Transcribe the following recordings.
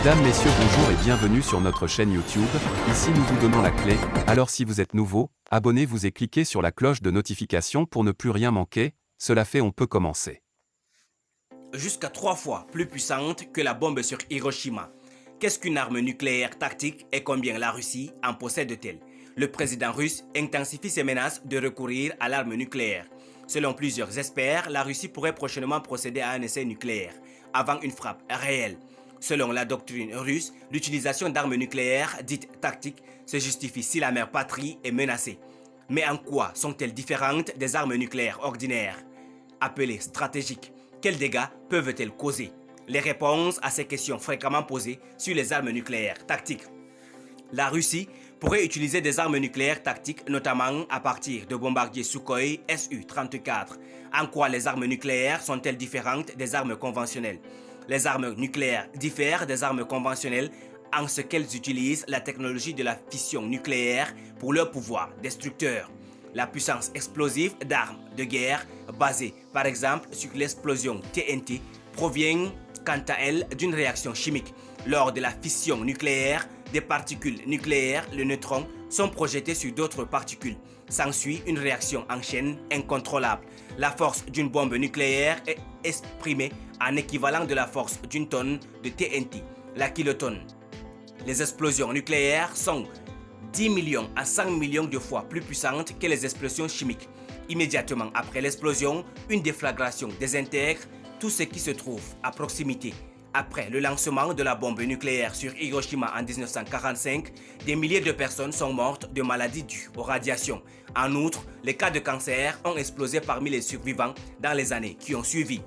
Mesdames, Messieurs, bonjour et bienvenue sur notre chaîne YouTube. Ici nous vous donnons la clé, alors si vous êtes nouveau, abonnez-vous et cliquez sur la cloche de notification pour ne plus rien manquer. Cela fait, on peut commencer. Jusqu'à 3 fois plus puissante que la bombe sur Hiroshima. Qu'est-ce qu'une arme nucléaire tactique et combien la Russie en possède-t-elle? Le président russe intensifie ses menaces de recourir à l'arme nucléaire. Selon plusieurs experts, la Russie pourrait prochainement procéder à un essai nucléaire, avant une frappe réelle. Selon la doctrine russe, l'utilisation d'armes nucléaires dites tactiques se justifie si la mère patrie est menacée. Mais en quoi sont-elles différentes des armes nucléaires ordinaires? Appelées stratégiques, quels dégâts peuvent-elles causer? Les réponses à ces questions fréquemment posées sur les armes nucléaires tactiques. La Russie pourrait utiliser des armes nucléaires tactiques, notamment à partir de bombardiers Sukhoi Su-34. En quoi les armes nucléaires sont-elles différentes des armes conventionnelles? Les armes nucléaires diffèrent des armes conventionnelles en ce qu'elles utilisent la technologie de la fission nucléaire pour leur pouvoir destructeur. La puissance explosive d'armes de guerre basée par exemple sur l'explosion TNT provient quant à elle d'une réaction chimique. Lors de la fission nucléaire, des particules nucléaires, le neutron, sont projetées sur d'autres particules. S'ensuit une réaction en chaîne incontrôlable. La force d'une bombe nucléaire est exprimée en équivalent de la force d'une tonne de TNT, la kilotonne. Les explosions nucléaires sont 10 millions à 100 millions de fois plus puissantes que les explosions chimiques. Immédiatement après l'explosion, une déflagration désintègre tout ce qui se trouve à proximité. Après le lancement de la bombe nucléaire sur Hiroshima en 1945, des milliers de personnes sont mortes de maladies dues aux radiations. En outre, les cas de cancer ont explosé parmi les survivants dans les années qui ont suivi.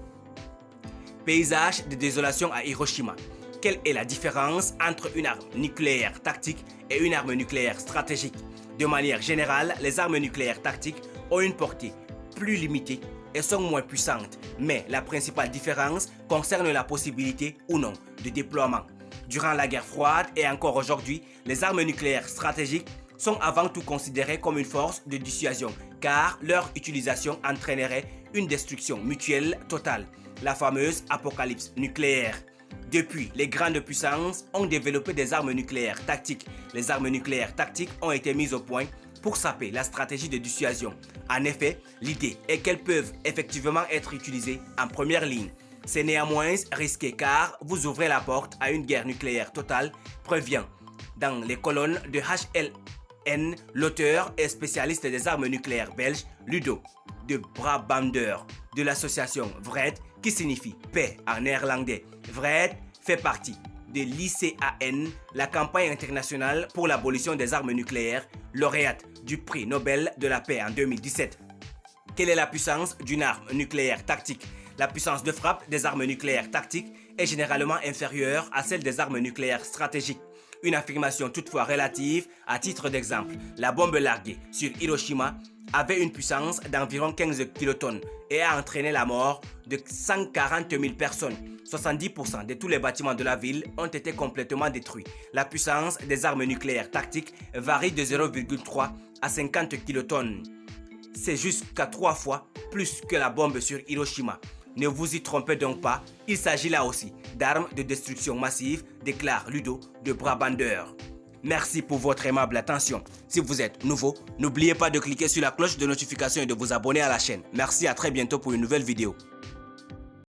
Paysage de désolation à Hiroshima. Quelle est la différence entre une arme nucléaire tactique et une arme nucléaire stratégique? De manière générale, les armes nucléaires tactiques ont une portée plus limitée et sont moins puissantes, mais la principale différence concerne la possibilité ou non de déploiement. Durant la guerre froide et encore aujourd'hui, les armes nucléaires stratégiques sont avant tout considérées comme une force de dissuasion car leur utilisation entraînerait une destruction mutuelle totale, la fameuse apocalypse nucléaire. Depuis, les grandes puissances ont développé des armes nucléaires tactiques. Les armes nucléaires tactiques ont été mises au point pour saper la stratégie de dissuasion. En effet, l'idée est qu'elles peuvent effectivement être utilisées en première ligne. C'est néanmoins risqué car vous ouvrez la porte à une guerre nucléaire totale, prévient dans les colonnes de HLN l'auteur et spécialiste des armes nucléaires belge Ludo de Brabander de l'association VRED qui signifie paix en néerlandais. VRED fait partie de l'ICAN, la campagne internationale pour l'abolition des armes nucléaires, lauréate du prix Nobel de la paix en 2017. Quelle est la puissance d'une arme nucléaire tactique? La puissance de frappe des armes nucléaires tactiques est généralement inférieure à celle des armes nucléaires stratégiques. Une affirmation toutefois relative. À titre d'exemple, la bombe larguée sur Hiroshima avait une puissance d'environ 15 kilotonnes et a entraîné la mort de 140 000 personnes. 70% de tous les bâtiments de la ville ont été complètement détruits. La puissance des armes nucléaires tactiques varie de 0,3 à 50 kilotonnes. C'est jusqu'à 3 fois plus que la bombe sur Hiroshima. Ne vous y trompez donc pas, il s'agit là aussi d'armes de destruction massive, déclare Ludo de Brabander. Merci pour votre aimable attention. Si vous êtes nouveau, n'oubliez pas de cliquer sur la cloche de notification et de vous abonner à la chaîne. Merci, à très bientôt pour une nouvelle vidéo.